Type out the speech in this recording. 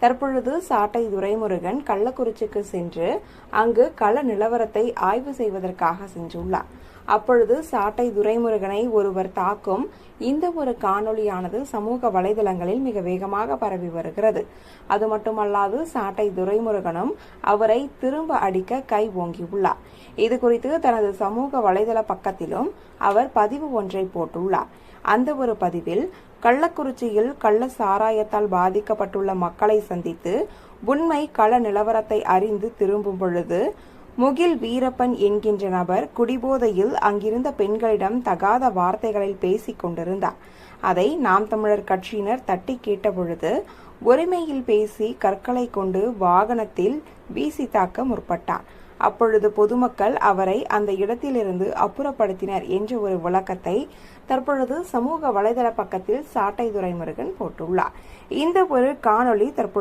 தற்பொழுது சாட்டை துரைமுருகன் கள்ளக்குறிச்சிக்கு சென்று அங்கு கள நிலவரத்தை ஆய்வு செய்வதற்காக சென்றுள்ளார். அப்பொழுது சாட்டை துரைமுருகனை ஒருவர் தாக்கும் இந்த ஒரு காணொளியானது சமூக வலைதளங்களில் மிக வேகமாக பரவி வருகிறது. அது மட்டுமல்லாது சாட்டை துரைமுருகனும் அவரை திரும்ப அடிக்க கை ஓங்கியுள்ளார். இதுகுறித்து தனது சமூக வலைதள பக்கத்திலும் அவர் பதிவு ஒன்றை போட்டுள்ளார். அந்த ஒரு பதிவில் கள்ளக்குறிச்சியில் கள்ள சாராயத்தால் பாதிக்கப்பட்டுள்ள மக்களை சந்தித்து உண்மை கள நிலவரத்தை அறிந்து திரும்பும் பொழுது முகில் வீரப்பன் என்கின்ற நபர் குடிபோதையில் அங்கிருந்த பெண்களிடம் தகாத வார்த்தைகளில் பேசிக் கொண்டிருந்தார். அதை நாம் தமிழர் கட்சியினர் தட்டி கேட்டபொழுது உரிமையில் பேசி கற்களை கொண்டு வாகனத்தில் வீசி தாக்க முற்பட்டார். அப்பொழுது பொதுமக்கள் அவரை அந்த இடத்திலிருந்து அப்புறப்படுத்தினர் என்ற ஒரு விளக்கத்தை தற்பொழுது சமூக வலைதள பக்கத்தில் சாட்டை துரைமுருகன் போட்டுள்ளார். இந்த ஒரு காணொளி தற்பொழுது